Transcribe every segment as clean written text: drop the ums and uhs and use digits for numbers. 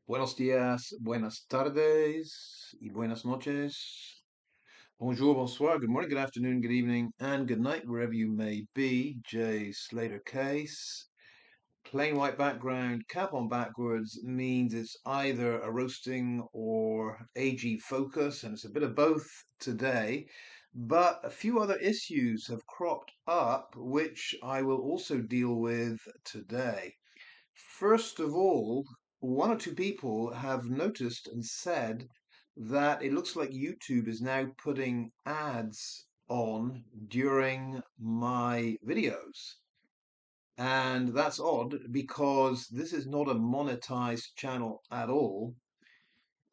Buenos días, buenas tardes, y buenas noches. Bonjour, bonsoir, good morning, good afternoon, good evening, and good night, wherever you may be. Jay Slater case. Plain white background, cap on backwards means it's either a roasting or AG focus, and it's a bit of both today. But a few other issues have cropped up, which I will also deal with today. First of all, one or two people have noticed and said that it looks like YouTube is now putting ads on during my videos. And that's odd because this is not a monetized channel at all.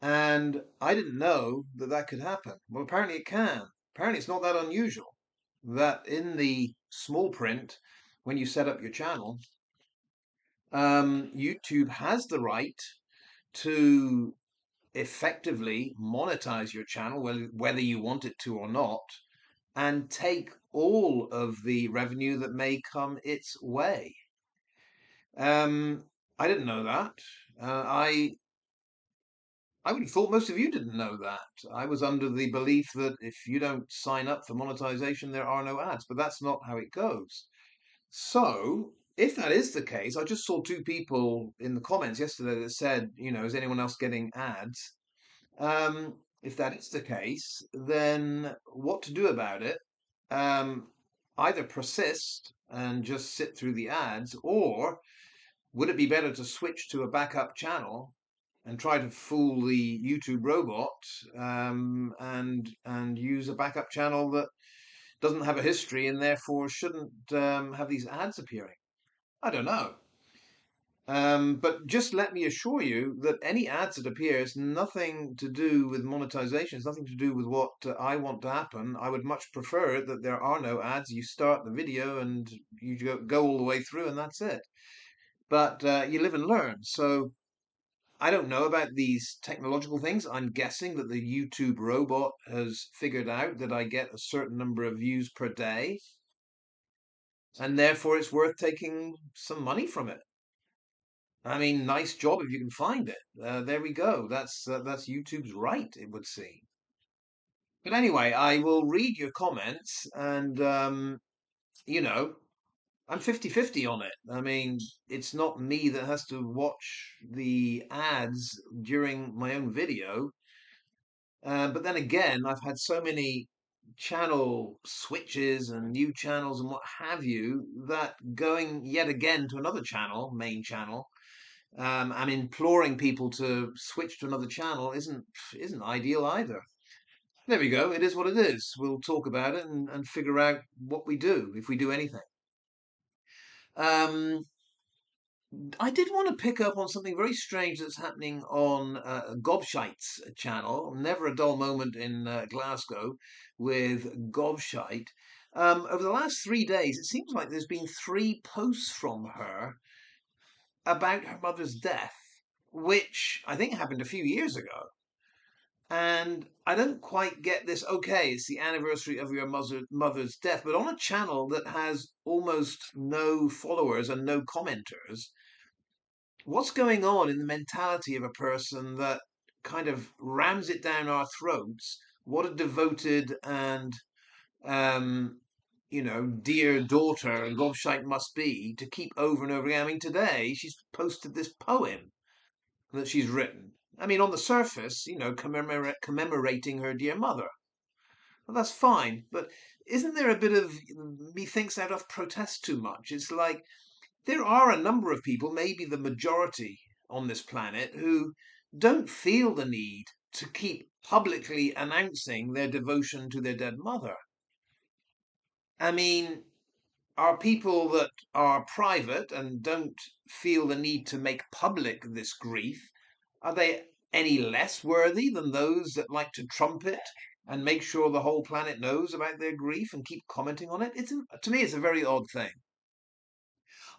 And I didn't know that that could happen. Well, apparently it can. Apparently it's not that unusual that in the small print, when you set up your channel, YouTube has the right to effectively monetize your channel, whether you want it to or not, and take all of the revenue that may come its way. Um, I didn't know that. Uh, I I would have thought most of you didn't know that. I was under the belief that if you don't sign up for monetization, there are no ads, but that's not how it goes. So, if that is the case, I just saw two people in the comments yesterday that said, is anyone else getting ads? If that is the case, then what to do about it? Um, Either persist and just sit through the ads, or would it be better to switch to a backup channel and try to fool the YouTube robot and use a backup channel that doesn't have a history and therefore shouldn't have these ads appearing? I don't know. But just let me assure you that any ads that appear is nothing to do with monetization. It's nothing to do with what I want to happen. I would much prefer it that there are no ads. You start the video and you go all the way through, and that's it. But you live and learn. So I don't know about these technological things. I'm guessing that the YouTube robot has figured out that I get a certain number of views per day, and therefore it's worth taking some money from it. I mean, nice job if you can find it. There we go. That's YouTube's right, it would seem. But anyway, I will read your comments, and you know, I'm 50-50 on it. I mean, it's not me that has to watch the ads during my own video. But then again, I've had so many channel switches and new channels and what have you that going yet again to another channel, main channel, I'm imploring people to switch to another channel isn't ideal either. There we go. It is what it is. We'll talk about it and figure out what we do if we do anything. Um, I did want to pick up on something very strange that's happening on Gobshite's channel. Never a dull moment in Glasgow with Gobshite. Over the last 3 days, it seems like there's been three posts from her about her mother's death, which I think happened a few years ago. And I don't quite get this. Okay, it's the anniversary of your mother's death, but on a channel that has almost no followers and no commenters, what's going on in the mentality of a person that kind of rams it down our throats? What a devoted and um, dear daughter Gobshite must be to keep over and over again. I mean, today she's posted this poem that she's written. I mean, on the surface, commemorating her dear mother. Well, that's fine, but isn't there a bit of, methinks out of protest too much? It's like there are a number of people, maybe the majority on this planet, who don't feel the need to keep publicly announcing their devotion to their dead mother. I mean, are people that are private and don't feel the need to make public this grief, are they any less worthy than those that like to trumpet and make sure the whole planet knows about their grief and keep commenting on it? To me, it's a very odd thing.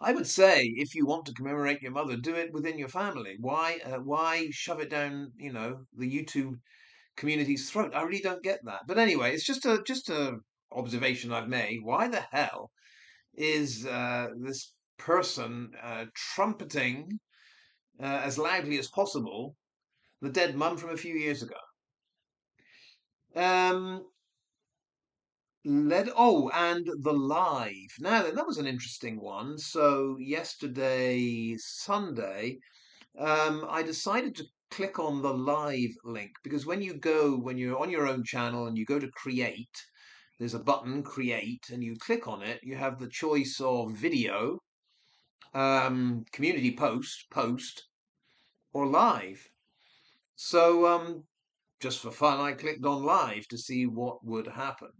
I would say if you want to commemorate your mother, do it within your family. Why shove it down, the YouTube community's throat? I really don't get that. But anyway, it's just a observation I've made. Why the hell is this person trumpeting as loudly as possible the dead mum from a few years ago. Um, and the live. Now then, that was an interesting one. So yesterday, Sunday, I decided to click on the live link because when you're on your own channel and you go to create, there's a button, create, and you click on it, you have the choice of video, community post, or live. So, just for fun, I clicked on live to see what would happen.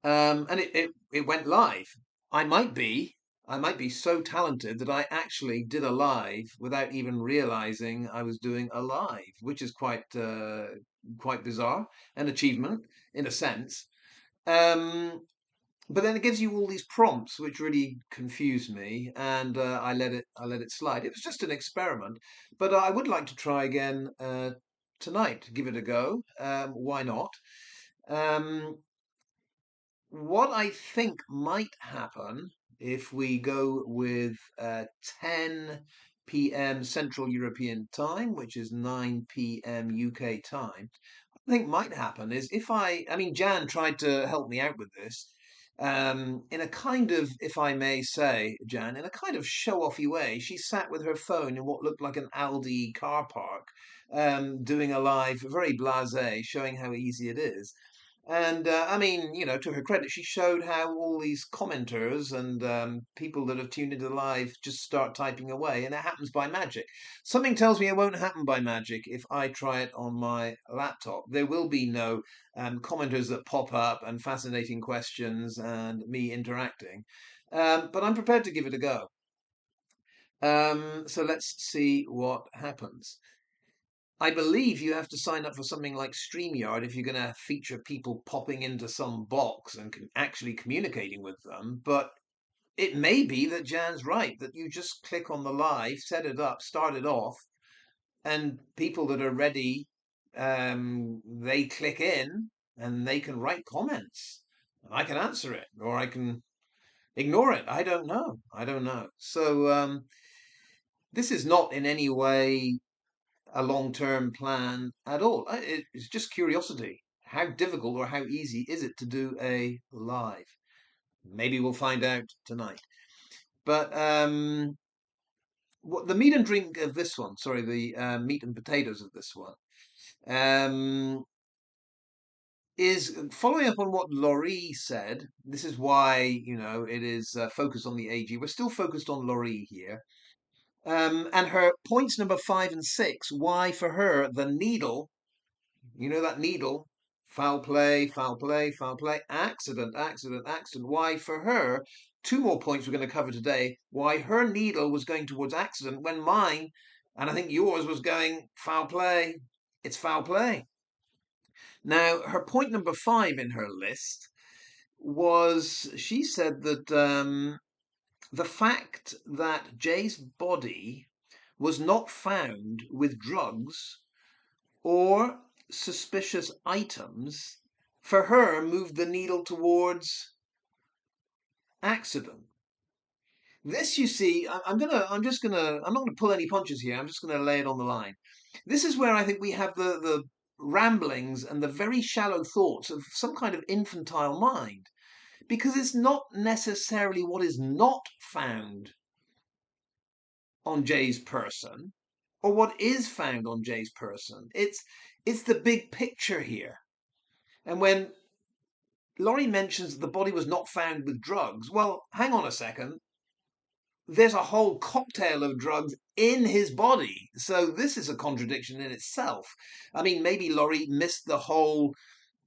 And it went live. I might be I might be so talented that I actually did a live without even realizing I was doing a live, which is quite bizarre, an achievement in a sense. Um, but then it gives you all these prompts which really confuse me, and I let it slide. It was just an experiment, but I would like to try again tonight. Give it a go. Why not? Um, what I think might happen if we go with 10 p.m. Central European Time, which is 9 p.m. UK time, I think might happen is I mean, Jan tried to help me out with this, in a kind of, if I may say, Jan, in a kind of show-offy way. She sat with her phone in what looked like an Aldi car park, doing a live, very blasé, showing how easy it is. And I mean, to her credit, she showed how all these commenters and people that have tuned into live just start typing away, and it happens by magic. Something tells me it won't happen by magic if I try it on my laptop. There will be no commenters that pop up and fascinating questions and me interacting. But I'm prepared to give it a go. So let's see what happens. I believe you have to sign up for something like StreamYard if you're going to feature people popping into some box and actually communicating with them. But it may be that Jan's right, that you just click on the live, set it up, start it off, and people that are ready, they click in and they can write comments. And I can answer it or I can ignore it. I don't know. I don't know. So this is not in any way a long-term plan at all. It's just curiosity. How difficult or how easy is it to do a live? Maybe we'll find out tonight. But what the meat and drink of this one, sorry, the meat and potatoes of this one, um, is following up on what Lorree said. This is why, it is focused on the AG. We're still focused on Lorree here. And her points number 5 and 6, why for her the needle. You know that needle? Foul play, foul play, foul play, accident, accident, accident. Why, for her, two more points we're going to cover today. Why her needle was going towards accident when mine, and I think yours, was going foul play. It's foul play. Now, her point number 5 in her list was she said that the fact that Jay's body was not found with drugs or suspicious items, for her, moved the needle towards accident. This, you see, I'm not gonna pull any punches here. I'm just gonna lay it on the line. This is where I think we have the ramblings and the very shallow thoughts of some kind of infantile mind, because it's not necessarily what is not found on Jay's person or what is found on Jay's person. It's the big picture here. And when Lorree mentions that the body was not found with drugs, well, hang on a second. There's a whole cocktail of drugs in his body. So this is a contradiction in itself. I mean, maybe Lorree missed the whole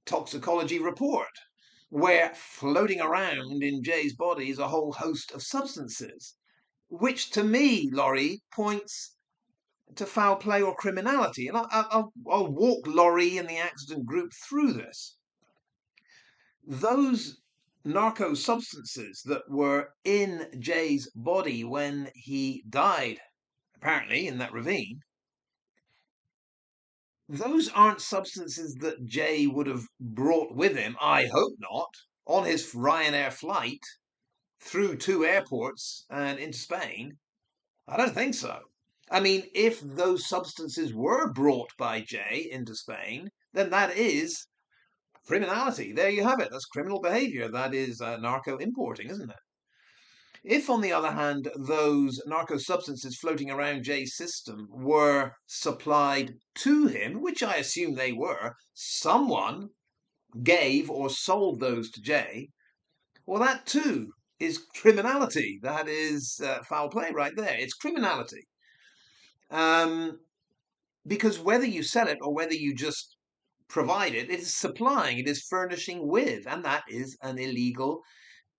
toxicology report, where floating around in Jay's body is a whole host of substances, which to me, Lorree, points to foul play or criminality. And I'll walk Lorree and the accident group through this. Those narco substances that were in Jay's body when he died, apparently in that ravine, those aren't substances that Jay would have brought with him, I hope not, on his Ryanair flight through 2 airports and into Spain. I don't think so. I mean, if those substances were brought by Jay into Spain, then that is criminality. There you have it. That's criminal behavior. That is narco importing, isn't it? If, on the other hand, those narco substances floating around Jay's system were supplied to him, which I assume they were, someone gave or sold those to Jay, well, that too is criminality. That is foul play right there. It's criminality. Um, because whether you sell it or whether you just provide it, it is supplying, it is furnishing with, and that is an illegal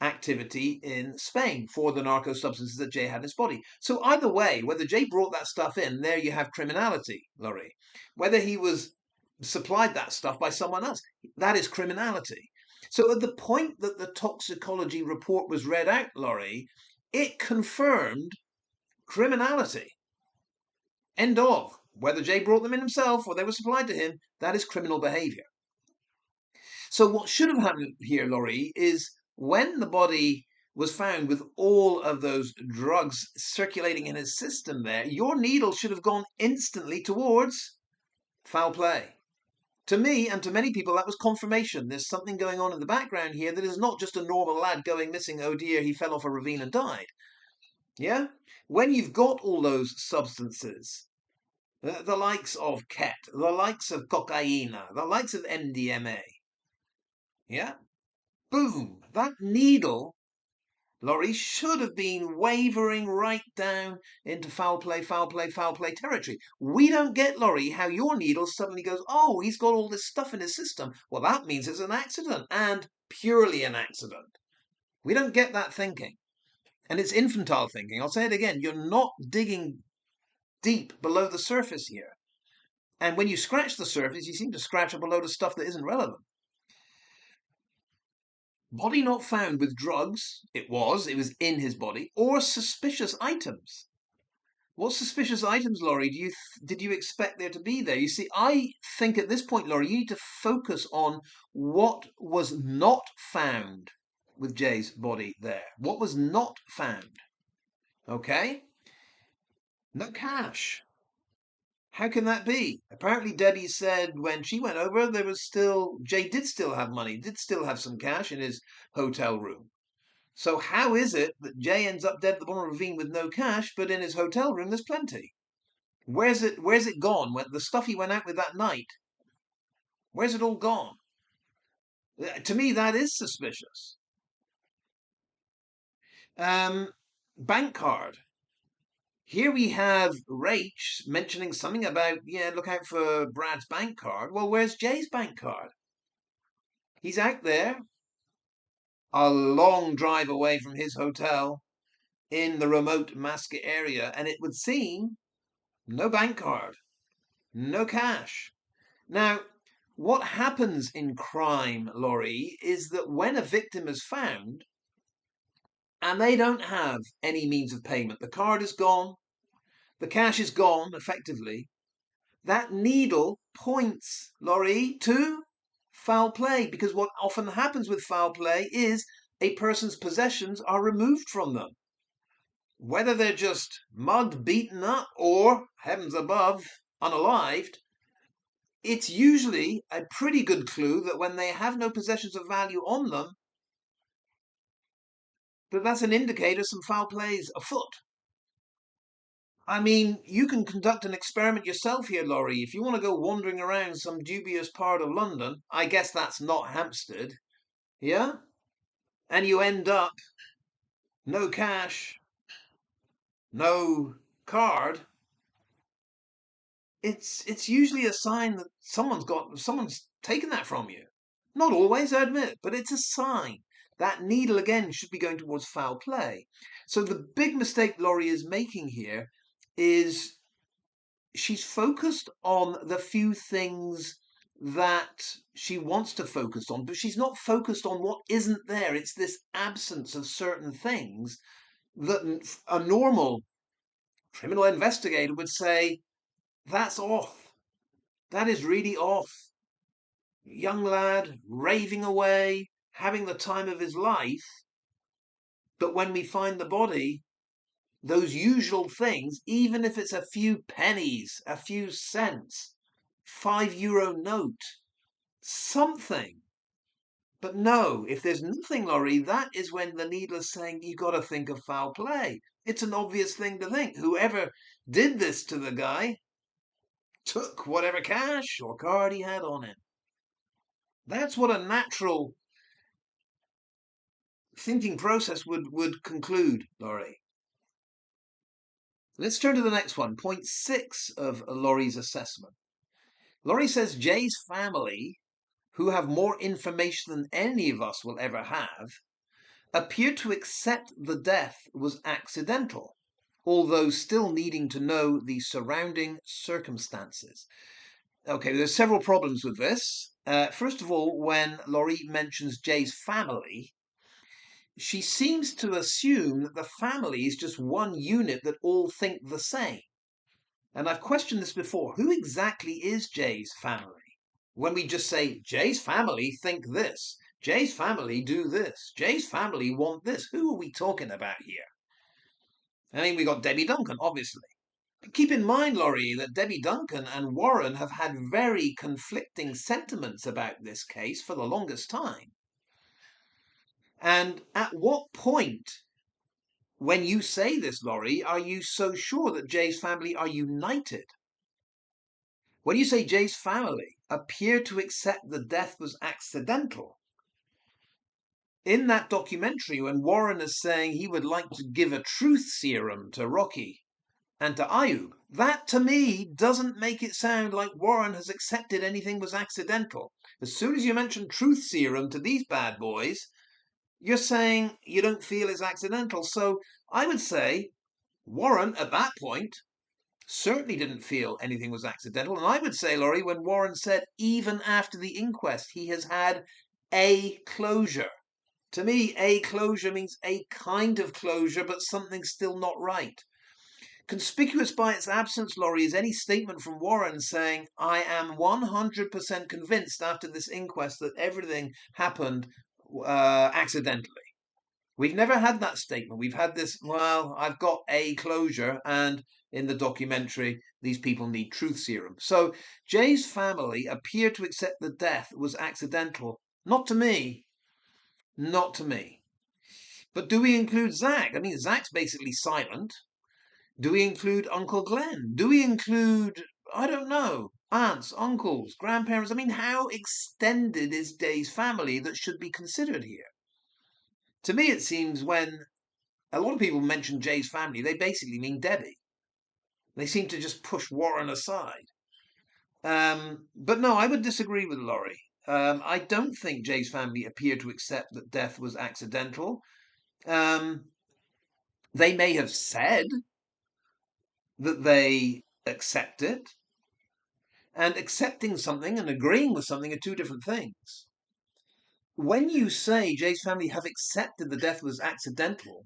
activity in Spain for the narco substances that Jay had in his body. So either way, whether Jay brought that stuff in, there you have criminality, Lorree. Whether he was supplied that stuff by someone else, that is criminality. So at the point that the toxicology report was read out, Lorree, it confirmed criminality. End of. Whether Jay brought them in himself or they were supplied to him, that is criminal behavior. So what should have happened here, Lorree, is when the body was found with all of those drugs circulating in his system there, your needle should have gone instantly towards foul play. To me and to many people, that was confirmation. There's something going on in the background here that is not just a normal lad going missing. Oh dear, he fell off a ravine and died. Yeah? When you've got all those substances, the likes of ket, the likes of cocaine, the likes of MDMA, yeah? Boom! That needle, Lorree, should have been wavering right down into foul play, foul play, foul play territory. We don't get, Lorree, how your needle suddenly goes, oh, he's got all this stuff in his system. Well, that means it's an accident, and purely an accident. We don't get that thinking. And it's infantile thinking. I'll say it again. You're not digging deep below the surface here. And when you scratch the surface, you seem to scratch up a load of stuff that isn't relevant. Body not found with drugs, it was in his body, or suspicious items. What suspicious items, Lorree, did you expect there to be there? You see, I think at this point, Lorree, you need to focus on what was not found with Jay's body there. What was not found? Okay? No cash. How can that be? Apparently, Debbie said when she went over, Jay did still have money, did still have some cash in his hotel room. So how is it that Jay ends up dead at the bottom of a ravine with no cash, but in his hotel room there's plenty? Where's it gone? When the stuff he went out with that night, where's it all gone? To me, that is suspicious. Um, Bank card. Here we have Rach mentioning something about, yeah, look out for Brad's bank card. Well, where's Jay's bank card? He's out there, a long drive away from his hotel in the remote Masca area, and it would seem no bank card, no cash. Now, what happens in crime, Lorree, is that when a victim is found and they don't have any means of payment, the card is gone, the cash is gone, effectively, that needle points, Lorree, to foul play, because what often happens with foul play is a person's possessions are removed from them. Whether they're just mugged, beaten up, or, heavens above, unalived, it's usually a pretty good clue that when they have no possessions of value on them, that's an indicator some foul play is afoot. I mean, you can conduct an experiment yourself here, Lorree. If you want to go wandering around some dubious part of London, I guess that's not Hampstead, yeah? And you end up no cash, no card. It's usually a sign that someone's taken that from you. Not always, I admit, but it's a sign. That needle again should be going towards foul play. So the big mistake Lorree is making here is she's focused on the few things that she wants to focus on, but she's not focused on what isn't there. It's this absence of certain things that a normal criminal investigator would say, that's off. That is really off. Young lad, raving away, having the time of his life. But when we find the body, those usual things, even if it's a few pennies, a few cents, €5 note, something. But no, if there's nothing, Lorree, that is when the needle is saying you got to think of foul play. It's an obvious thing to think. Whoever did this to the guy took whatever cash or card he had on him. That's what a natural thinking process would conclude, Lorree. Let's turn to the next one, point 6 of Lorree's assessment. Lorree says Jay's family, who have more information than any of us will ever have, appear to accept the death was accidental, although still needing to know the surrounding circumstances. Okay, there's several problems with this. First of all, when Lorree mentions Jay's family, she seems to assume that the family is just one unit that all think the same. And I've questioned this before. Who exactly is Jay's family? When we just say, Jay's family think this, Jay's family do this, Jay's family want this, who are we talking about here? I mean, we got Debbie Duncan, obviously. But keep in mind, Lorree, that Debbie Duncan and Warren have had very conflicting sentiments about this case for the longest time. And at what point, when you say this, Lorree, are you so sure that Jay's family are united? When you say Jay's family appear to accept the death was accidental, in that documentary, when Warren is saying he would like to give a truth serum to Rocky and to Ayub, that to me doesn't make it sound like Warren has accepted anything was accidental. As soon as you mention truth serum to these bad boys, you're saying you don't feel it's accidental. So I would say Warren, at that point, certainly didn't feel anything was accidental. And I would say, Lorree, when Warren said even after the inquest, he has had a closure. To me, a closure means a kind of closure, but something still not right. Conspicuous by its absence, Lorree, is any statement from Warren saying, I am 100% convinced after this inquest that everything happened accidentally. We've never had that statement. We've had this, well, I've got a closure, and in the documentary, these people need truth serum. So Jay's family appear to accept the death was accidental. Not to me. Not to me. But do we include Zach? I mean, Zach's basically silent. Do we include Uncle Glenn? Do we include, I don't know, aunts, uncles, grandparents? I mean, how extended is Jay's family that should be considered here? To me, it seems when a lot of people mention Jay's family, they basically mean Debbie. They seem to just push Warren aside. But no, I would disagree with Lorree. I don't think Jay's family appear to accept that death was accidental. They may have said that they accept it, and accepting something and agreeing with something are two different things. When you say Jay's family have accepted the death was accidental,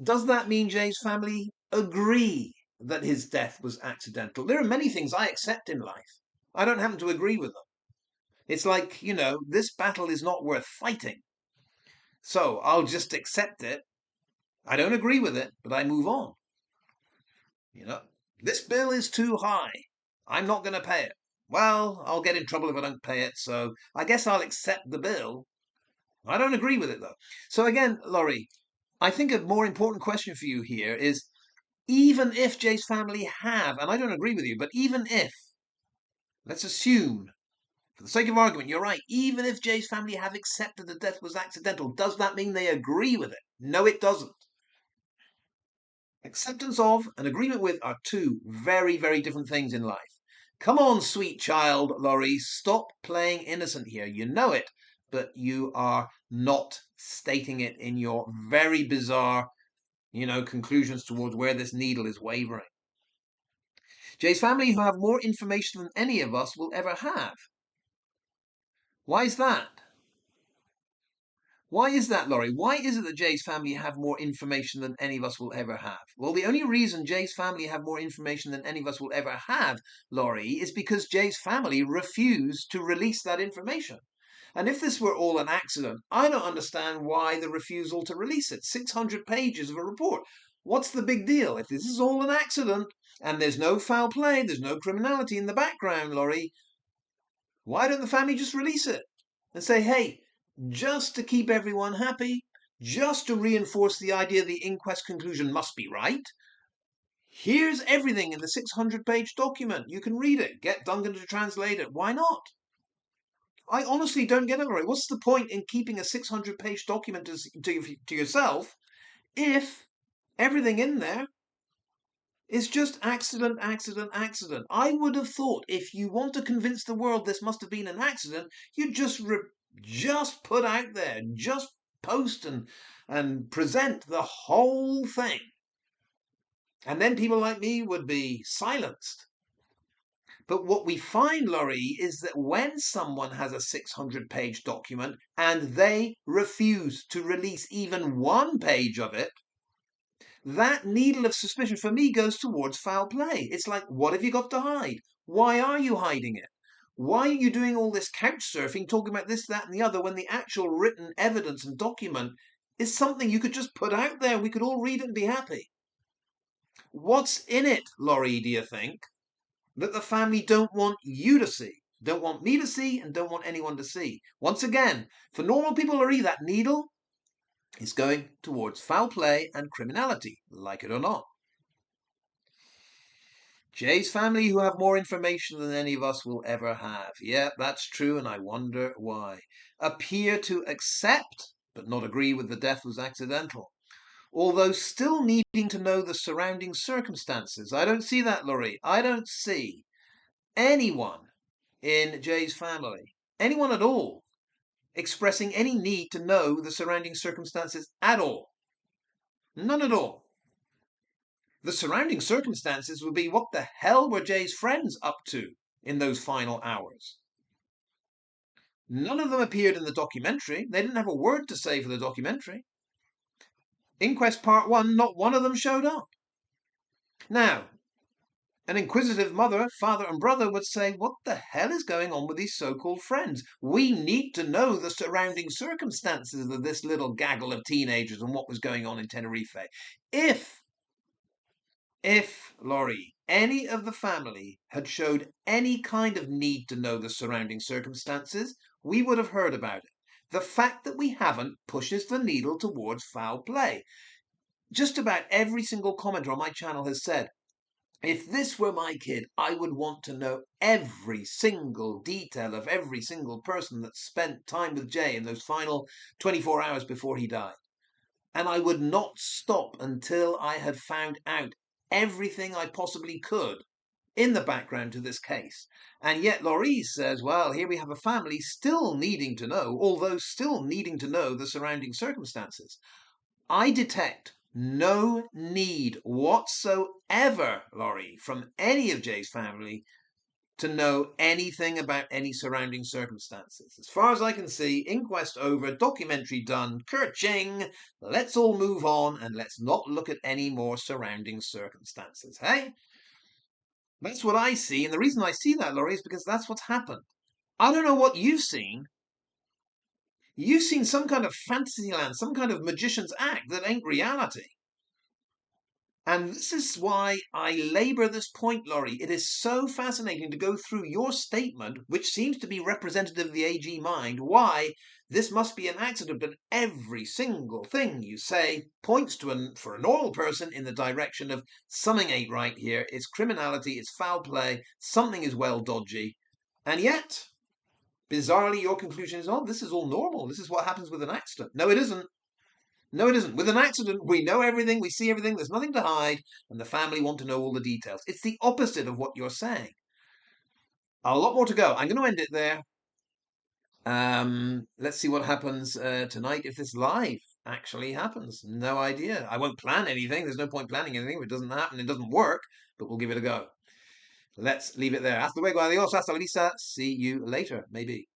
does that mean Jay's family agree that his death was accidental? There are many things I accept in life. I don't happen to agree with them. It's like, this battle is not worth fighting. So I'll just accept it. I don't agree with it, but I move on. This bill is too high. I'm not going to pay it. Well, I'll get in trouble if I don't pay it, so I guess I'll accept the bill. I don't agree with it, though. So again, Lorree, I think a more important question for you here is, even if Jay's family have, and I don't agree with you, but even if, let's assume, for the sake of argument, you're right, even if Jay's family have accepted the death was accidental, does that mean they agree with it? No, it doesn't. Acceptance of and agreement with are two very, very different things in life. Come on, sweet child, Lorree, stop playing innocent here. You know it, but you are not stating it in your very bizarre, conclusions towards where this needle is wavering. Jay's family who have more information than any of us will ever have. Why is that? Why is that, Lorree? Why is it that Jay's family have more information than any of us will ever have? Well, the only reason Jay's family have more information than any of us will ever have, Lorree, is because Jay's family refused to release that information. And if this were all an accident, I don't understand why the refusal to release it. 600 pages of a report. What's the big deal? If this is all an accident and there's no foul play, there's no criminality in the background, Lorree, why don't the family just release it and say, hey, just to keep everyone happy, just to reinforce the idea the inquest conclusion must be right, here's everything in the 600-page document. You can read it. Get Duncan to translate it. Why not? I honestly don't get it, Lorree. What's the point in keeping a 600-page document to yourself if everything in there is just accident, accident, accident? I would have thought if you want to convince the world this must have been an accident, you'd just put out there, just post and present the whole thing. And then people like me would be silenced. But what we find, Lorree, is that when someone has a 600-page document and they refuse to release even one page of it, that needle of suspicion for me goes towards foul play. It's like, what have you got to hide? Why are you hiding it? Why are you doing all this couch surfing, talking about this, that, and the other, when the actual written evidence and document is something you could just put out there? We could all read it and be happy. What's in it, Lorree, do you think, that the family don't want you to see, don't want me to see, and don't want anyone to see? Once again, for normal people, Lorree, that needle is going towards foul play and criminality, like it or not. Jay's family, who have more information than any of us will ever have. Yeah, that's true, and I wonder why. Appear to accept, but not agree with the death was accidental, although still needing to know the surrounding circumstances. I don't see that, Lorree. I don't see anyone in Jay's family, anyone at all, expressing any need to know the surrounding circumstances at all. None at all. The surrounding circumstances would be, what the hell were Jay's friends up to in those final hours? None of them appeared in the documentary. They didn't have a word to say for the documentary. Inquest Part 1, not one of them showed up. Now, an inquisitive mother, father, and brother would say, what the hell is going on with these so-called friends? We need to know the surrounding circumstances of this little gaggle of teenagers and what was going on in Tenerife. If, Lorree, any of the family had showed any kind of need to know the surrounding circumstances, we would have heard about it. The fact that we haven't pushes the needle towards foul play. Just about every single commenter on my channel has said, if this were my kid, I would want to know every single detail of every single person that spent time with Jay in those final 24 hours before he died. And I would not stop until I had found out everything I possibly could in the background to this case. And yet Lorree says, well, here we have a family still needing to know, although still needing to know the surrounding circumstances. I detect no need whatsoever, Lorree, from any of Jay's family to know anything about any surrounding circumstances. As far as I can see, inquest over, documentary done, kerching, let's all move on and let's not look at any more surrounding circumstances, hey? That's what I see, and the reason I see that, Lorree, is because that's what's happened. I don't know what you've seen. You've seen some kind of fantasy land, some kind of magician's act that ain't reality. And this is why I labour this point, Lorree. It is so fascinating to go through your statement, which seems to be representative of the AG mind, why this must be an accident, but every single thing you say points to, for a normal person, in the direction of something ain't right here. It's criminality, it's foul play, something is well dodgy. And yet, bizarrely, your conclusion is, oh, this is all normal. This is what happens with an accident. No, it isn't. No, it isn't. With an accident, we know everything, we see everything, there's nothing to hide, and the family want to know all the details. It's the opposite of what you're saying. A lot more to go. I'm going to end it there. Let's see what happens tonight if this live actually happens. No idea. I won't plan anything. There's no point planning anything. If it doesn't happen, it doesn't work, but we'll give it a go. Let's leave it there. Hasta luego, adios, hasta la vista. See you later, maybe.